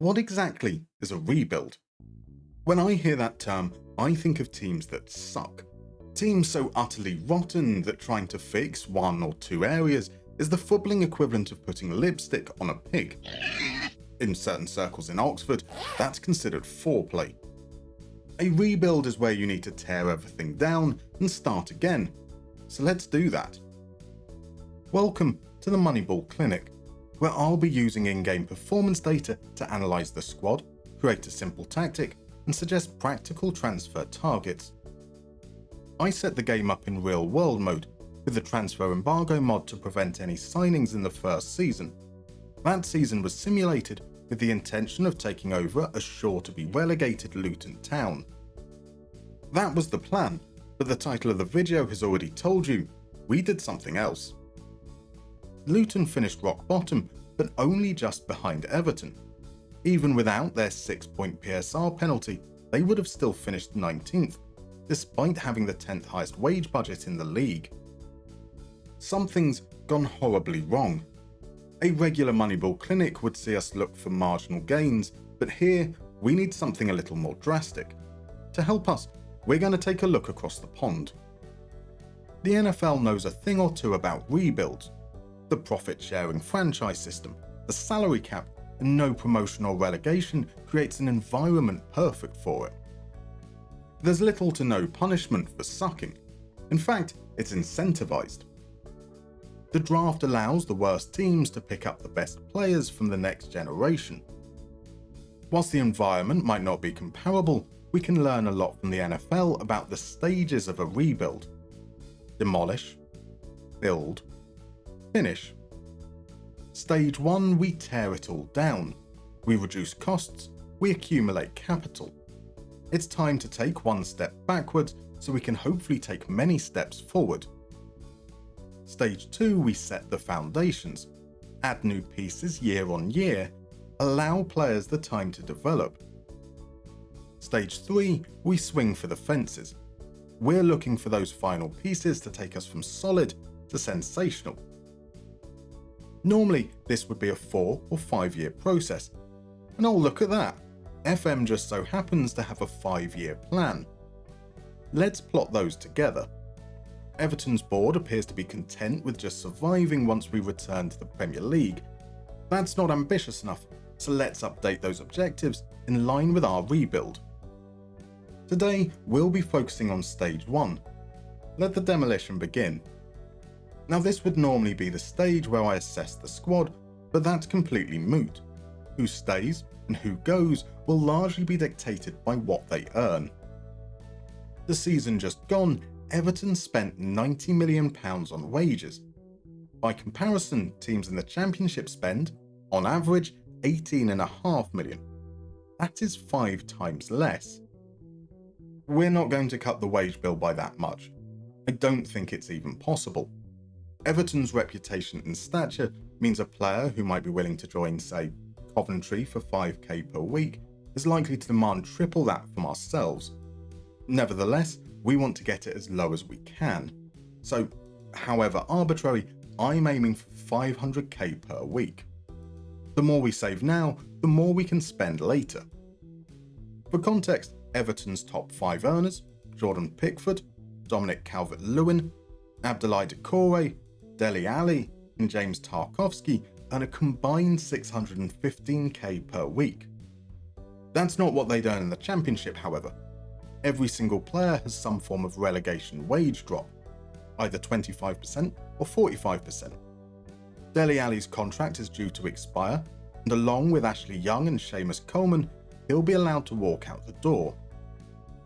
What exactly is a rebuild? When I hear that term, I think of teams that suck. Teams so utterly rotten that trying to fix one or two areas is the fubbling equivalent of putting lipstick on a pig. In certain circles in Oxford, that's considered foreplay. A rebuild is where you need to tear everything down and start again. So let's do that. Welcome to the Moneyball Clinic, where I'll be using in-game performance data to analyse the squad, create a simple tactic, and suggest practical transfer targets. I set the game up in real-world mode, with the transfer embargo mod to prevent any signings in the first season. That season was simulated with the intention of taking over a sure-to-be relegated Luton Town. That was the plan, but the title of the video has already told you, we did something else. Luton finished rock bottom, but only just behind Everton. Even without their 6-point PSR penalty, they would have still finished 19th, despite having the 10th highest wage budget in the league. Something's gone horribly wrong. A regular Moneyball clinic would see us look for marginal gains, but here we need something a little more drastic. To help us, we're going to take a look across the pond. The NFL knows a thing or two about rebuilds. The profit-sharing franchise system, the salary cap, and no promotion or relegation creates an environment perfect for it. There's little to no punishment for sucking. In fact, it's incentivized. The draft allows the worst teams to pick up the best players from the next generation. Whilst the environment might not be comparable, we can learn a lot from the NFL about the stages of a rebuild. Demolish, build, finish. Stage 1, we tear it all down. We reduce costs, we accumulate capital. It's time to take one step backwards so we can hopefully take many steps forward. Stage 2, we set the foundations, add new pieces year on year, allow players the time to develop. Stage 3, we swing for the fences. We're looking for those final pieces to take us from solid to sensational. Normally, this would be a 4 or 5 year process. And oh, look at that! FM just so happens to have a 5-year plan. Let's plot those together. Everton's board appears to be content with just surviving once we return to the Premier League. That's not ambitious enough, so let's update those objectives in line with our rebuild. Today, we'll be focusing on Stage 1. Let the demolition begin. Now this would normally be the stage where I assess the squad, but that's completely moot. Who stays and who goes will largely be dictated by what they earn. The season just gone, Everton spent £90 million on wages. By comparison, teams in the Championship spend, on average, £18.5 million. That is 5 times less. We're not going to cut the wage bill by that much. I don't think it's even possible. Everton's reputation and stature means a player who might be willing to join, say, Coventry for £5k per week is likely to demand triple that from ourselves. Nevertheless, we want to get it as low as we can. So, however arbitrary, I'm aiming for £500k per week. The more we save now, the more we can spend later. For context, Everton's top 5 earners, Jordan Pickford, Dominic Calvert-Lewin, Abdoulaye Doucouré, Dele Alli, and James Tarkowski earn a combined £615k per week. That's not what they'd earn in the Championship, however. Every single player has some form of relegation wage drop, either 25% or 45%. Dele Alli's contract is due to expire, and along with Ashley Young and Seamus Coleman, he'll be allowed to walk out the door.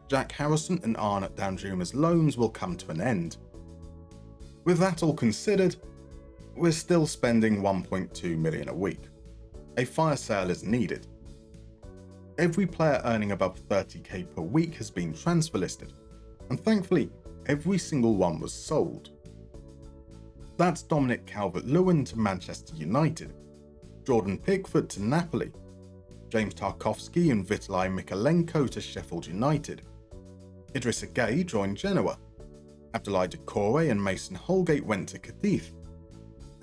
Jack Harrison and Arnott Danjuma's loans will come to an end. With that all considered, we're still spending £1.2 million a week. A fire sale is needed. Every player earning above 30k per week has been transfer listed, and thankfully, every single one was sold. That's Dominic Calvert-Lewin to Manchester United, Jordan Pickford to Napoli, James Tarkowski and Vitaly Mykolenko to Sheffield United. Idrissa Gueye joined Genoa. Abdoulaye Doucouré and Mason Holgate went to Cadiz.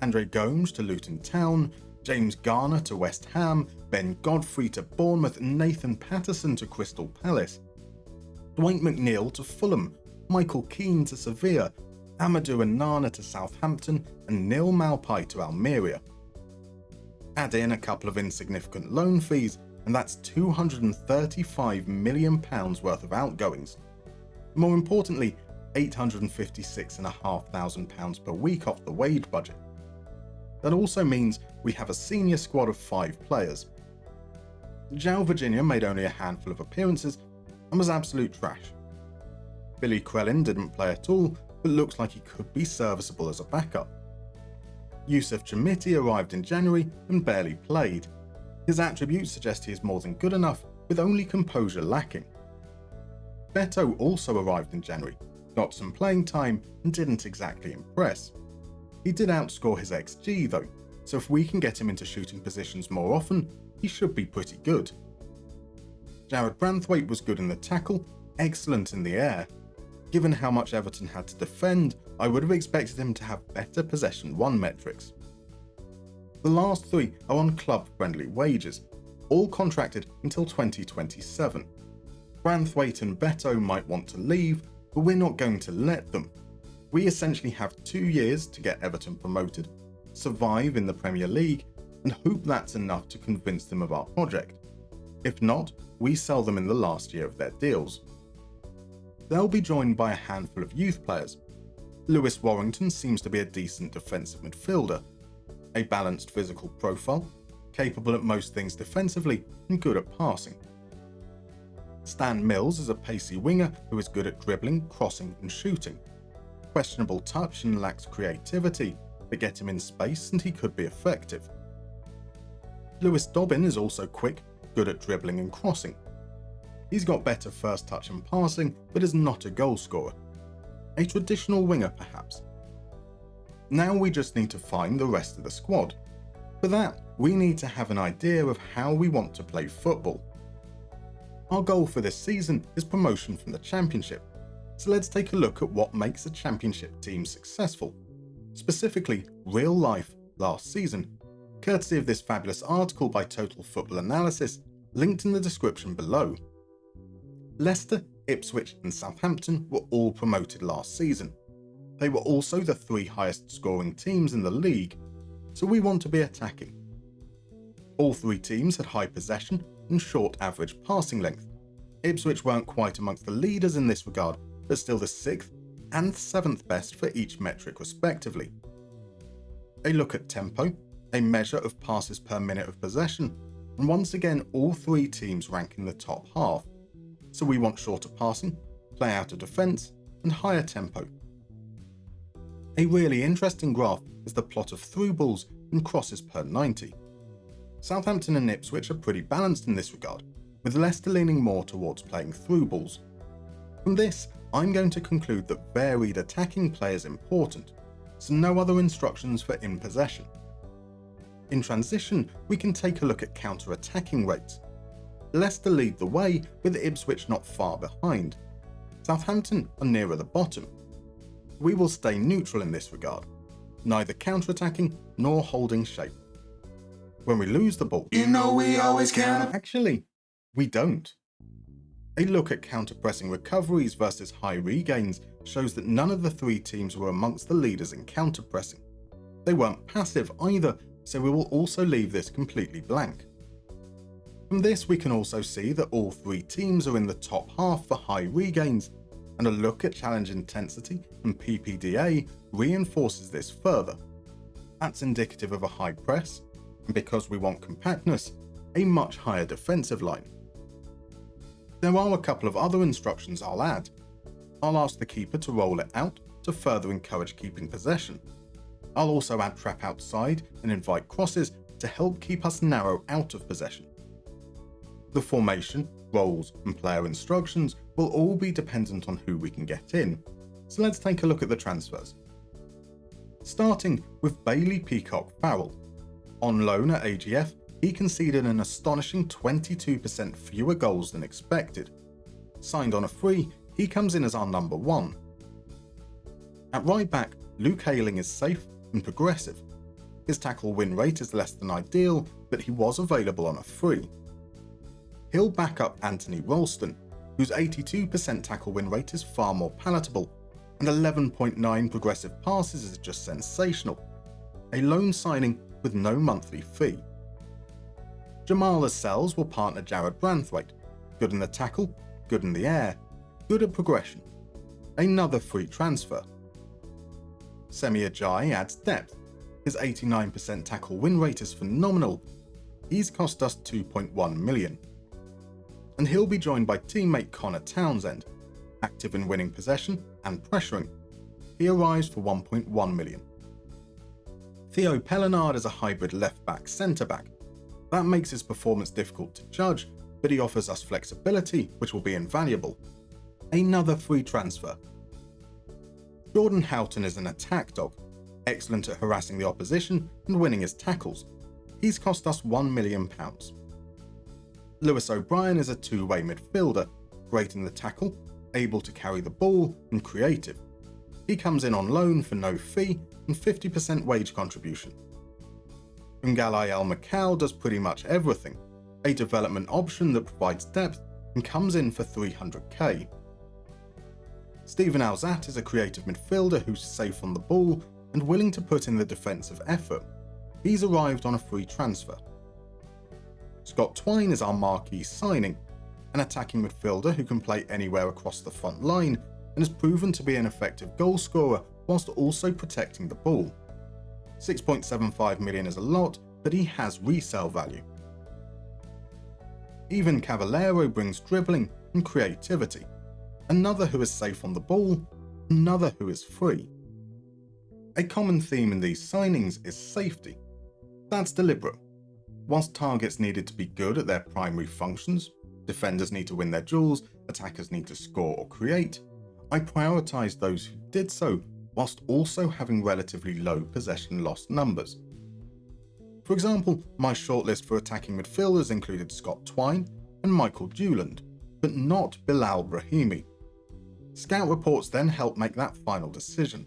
Andre Gomes to Luton Town, James Garner to West Ham, Ben Godfrey to Bournemouth, and Nathan Patterson to Crystal Palace. Dwight McNeil to Fulham, Michael Keane to Sevilla, Amadou Onana to Southampton, and Neil Maupay to Almeria. Add in a couple of insignificant loan fees, and that's £235 million worth of outgoings. More importantly, £856,500 per week off the wage budget. That also means we have a senior squad of 5 players. João Virginia made only a handful of appearances and was absolute trash. Billy Crellin didn't play at all, but looks like he could be serviceable as a backup. Youssef Chamiti arrived in January and barely played. His attributes suggest he is more than good enough, with only composure lacking. Beto also arrived in January, got some playing time and didn't exactly impress. He did outscore his XG though, so if we can get him into shooting positions more often, he should be pretty good. Jared Branthwaite was good in the tackle, excellent in the air. Given how much Everton had to defend, I would have expected him to have better possession 1 metrics. The last 3 are on club-friendly wages, all contracted until 2027. Branthwaite and Beto might want to leave, but we're not going to let them. We essentially have 2 years to get Everton promoted, survive in the Premier League, and hope that's enough to convince them of our project. If not, we sell them in the last year of their deals. They'll be joined by a handful of youth players. Lewis Warrington seems to be a decent defensive midfielder, a balanced physical profile, capable at most things defensively and good at passing. Stan Mills is a pacey winger who is good at dribbling, crossing and shooting. Questionable touch and lacks creativity, but get him in space and he could be effective. Lewis Dobbin is also quick, good at dribbling and crossing. He's got better first touch and passing, but is not a goal scorer. A traditional winger perhaps. Now we just need to find the rest of the squad. For that, we need to have an idea of how we want to play football. Our goal for this season is promotion from the Championship, so let's take a look at what makes a Championship team successful, specifically real life last season, courtesy of this fabulous article by Total Football Analysis, linked in the description below. Leicester, Ipswich and Southampton were all promoted last season. They were also the 3 highest scoring teams in the league, so we want to be attacking. All 3 teams had high possession and short average passing length. Ipswich weren't quite amongst the leaders in this regard, but still the 6th and 7th best for each metric respectively. A look at tempo, a measure of passes per minute of possession, and once again all 3 teams rank in the top half. So we want shorter passing, play out of defence, and higher tempo. A really interesting graph is the plot of through balls and crosses per 90. Southampton and Ipswich are pretty balanced in this regard, with Leicester leaning more towards playing through balls. From this, I'm going to conclude that varied attacking play is important, so no other instructions for in possession. In transition, we can take a look at counter-attacking rates. Leicester lead the way, with Ipswich not far behind. Southampton are nearer the bottom. We will stay neutral in this regard, neither counter-attacking nor holding shape. When we lose the ball, you know we always count. Actually, we don't. A look at counter-pressing recoveries versus high regains shows that none of the 3 teams were amongst the leaders in counter-pressing. They weren't passive either, so we will also leave this completely blank. From this we can also see that all 3 teams are in the top half for high regains, and a look at challenge intensity and PPDA reinforces this further. That's indicative of a high press, and because we want compactness, a much higher defensive line. There are a couple of other instructions I'll add. I'll ask the keeper to roll it out to further encourage keeping possession. I'll also add trap outside and invite crosses to help keep us narrow out of possession. The formation, roles and player instructions will all be dependent on who we can get in, so let's take a look at the transfers. Starting with Bailey Peacock Farrell. On loan at AGF, he conceded an astonishing 22% fewer goals than expected. Signed on a free, he comes in as our number 1. At right back, Luke Ayling is safe and progressive. His tackle win rate is less than ideal, but he was available on a free. He'll back up Anthony Ralston, whose 82% tackle win rate is far more palatable, and 11.9 progressive passes is just sensational. A loan signing with no monthly fee. Jamal Lascelles will partner Jared Branthwaite, good in the tackle, good in the air, good at progression. Another free transfer. Semi Ajayi adds depth. His 89% tackle win rate is phenomenal. He's cost us 2.1 million. And he'll be joined by teammate Connor Townsend, active in winning possession and pressuring. He arrives for 1.1 million. Theo Pellenard is a hybrid left-back centre-back. That makes his performance difficult to judge, but he offers us flexibility, which will be invaluable. Another free transfer. Jordan Houghton is an attack dog, excellent at harassing the opposition and winning his tackles. He's cost us £1 million. Lewis O'Brien is a two-way midfielder, great in the tackle, able to carry the ball and creative. He comes in on loan for no fee and 50% wage contribution. Ngalai El Macau does pretty much everything, a development option that provides depth and comes in for 300k. Steven Alzat is a creative midfielder who's safe on the ball and willing to put in the defensive effort. He's arrived on a free transfer. Scott Twine is our marquee signing, an attacking midfielder who can play anywhere across the front line and has proven to be an effective goal scorer whilst also protecting the ball. 6.75 million is a lot, but he has resale value. Even Cavallero brings dribbling and creativity. Another who is safe on the ball, another who is free. A common theme in these signings is safety. That's deliberate. Whilst targets needed to be good at their primary functions, defenders need to win their duels, attackers need to score or create, I prioritised those who did so whilst also having relatively low possession loss numbers. For example, my shortlist for attacking midfielders included Scott Twine and Michael Dewland, but not Bilal Brahimi. Scout reports then helped make that final decision.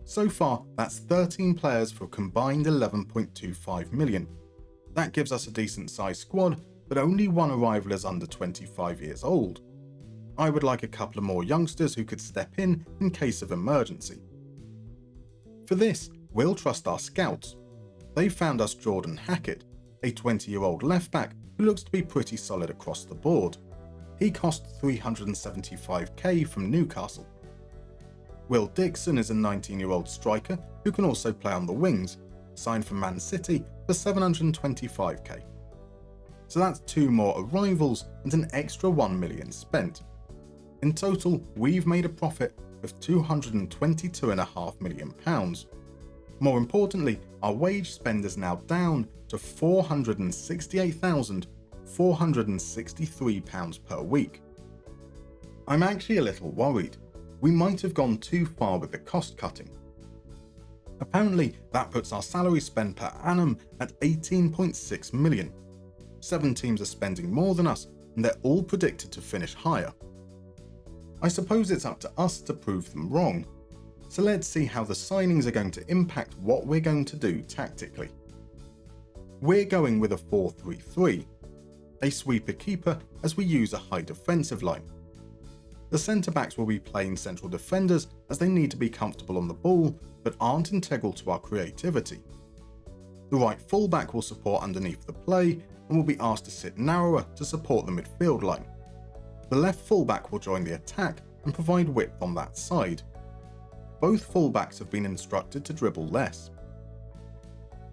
So far, that's 13 players for a combined 11.25 million. That gives us a decent sized squad, but only one arrival is under 25 years old. I would like a couple of more youngsters who could step in case of emergency. For this, we'll trust our scouts. They found us Jordan Hackett, a 20-year-old left-back who looks to be pretty solid across the board. He cost 375k from Newcastle. Will Dixon is a 19-year-old striker who can also play on the wings, signed from Man City for 725k. So that's two more arrivals and an extra 1 million spent. In total, we've made a profit of £222.5 million. More importantly, our wage spend is now down to £468,463 per week. I'm actually a little worried. We might have gone too far with the cost cutting. Apparently, that puts our salary spend per annum at 18.6 million. 7 teams are spending more than us, and they're all predicted to finish higher. I suppose it's up to us to prove them wrong. So let's see how the signings are going to impact what we're going to do tactically. We're going with a 4-3-3, a sweeper keeper as we use a high defensive line. The centre-backs will be playing central defenders as they need to be comfortable on the ball but aren't integral to our creativity. The right fullback will support underneath the play and will be asked to sit narrower to support the midfield line. The left fullback will join the attack and provide width on that side. Both fullbacks have been instructed to dribble less.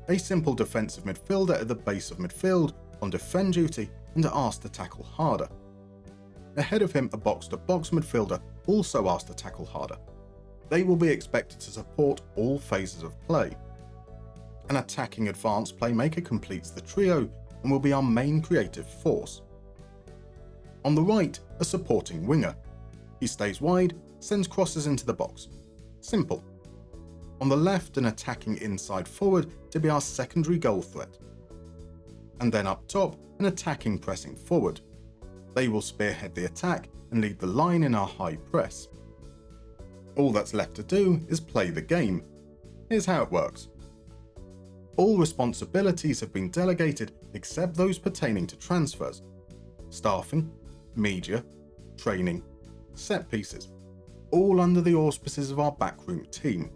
A simple defensive midfielder at the base of midfield on defend duty and asked to tackle harder. Ahead of him, a box-to-box midfielder also asked to tackle harder. They will be expected to support all phases of play. An attacking advanced playmaker completes the trio and will be our main creative force. On the right, a supporting winger. He stays wide, sends crosses into the box. Simple. On the left, an attacking inside forward to be our secondary goal threat. And then up top, an attacking pressing forward. They will spearhead the attack and lead the line in our high press. All that's left to do is play the game. Here's how it works. all responsibilities have been delegated except those pertaining to transfers, staffing, media, training, set pieces, all under the auspices of our backroom team.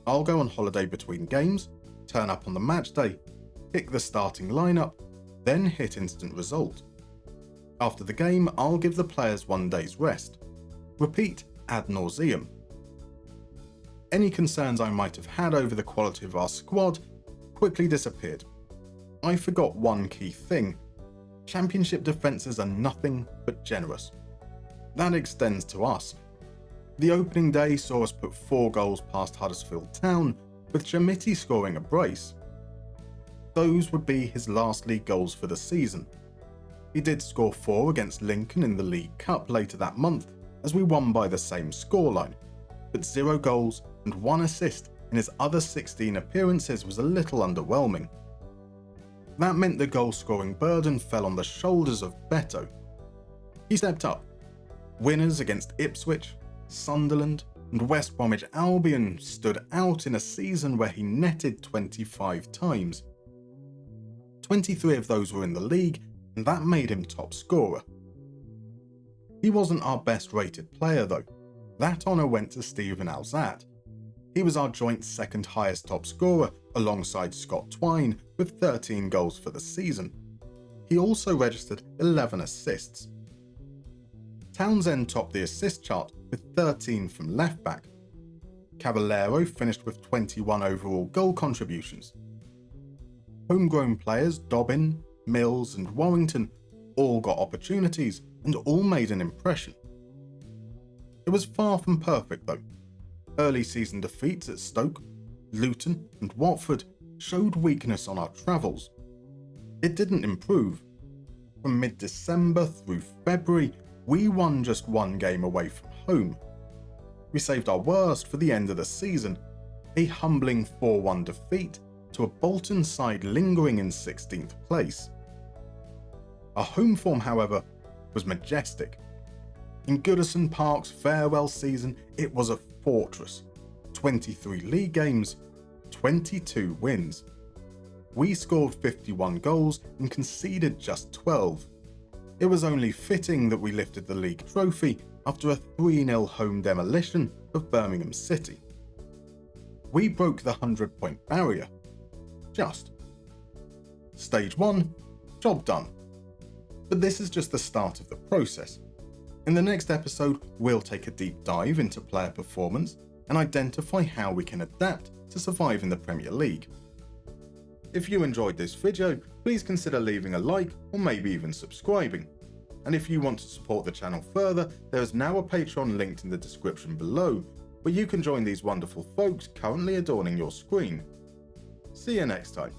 I'll go on holiday between games, turn up on the match day, pick the starting lineup, then hit instant result. After the game, I'll give the players 1 day's rest. Repeat ad nauseum. Any concerns I might have had over the quality of our squad quickly disappeared. I forgot one key thing. Championship defences are nothing but generous. That extends to us. The opening day saw us put 4 goals past Huddersfield Town, with Jamiti scoring a brace. Those would be his last league goals for the season. He did score 4 against Lincoln in the League Cup later that month, as we won by the same scoreline, but 0 goals and 1 assist in his other 16 appearances was a little underwhelming. That meant the goal-scoring burden fell on the shoulders of Beto. He stepped up. Winners against Ipswich, Sunderland, and West Bromwich Albion stood out in a season where he netted 25 times. 23 of those were in the league, and that made him top scorer. He wasn't our best rated player though. That honour went to Stephen Alzat. He was our joint second highest top scorer alongside Scott Twine with 13 goals for the season. He also registered 11 assists. Townsend topped the assist chart with 13 from left back. Caballero finished with 21 overall goal contributions. Homegrown players Dobbin, Mills and Warrington all got opportunities and all made an impression. It was far from perfect though. Early season defeats at Stoke, Luton and Watford showed weakness on our travels. It didn't improve. From mid-December through February, we won just 1 game away from home. We saved our worst for the end of the season, a humbling 4-1 defeat to a Bolton side lingering in 16th place. Our home form, however, was majestic. In Goodison Park's farewell season, it was a fortress. 23 league games, 22 wins. We scored 51 goals and conceded just 12. It was only fitting that we lifted the league trophy after a 3-0 home demolition of Birmingham City. We broke the 100-point barrier. Just. Stage 1, job done. But this is just the start of the process. In the next episode, we'll take a deep dive into player performance and identify how we can adapt to survive in the Premier League. If you enjoyed this video, please consider leaving a like or maybe even subscribing. And if you want to support the channel further, there is now a Patreon linked in the description below, where you can join these wonderful folks currently adorning your screen. See you next time.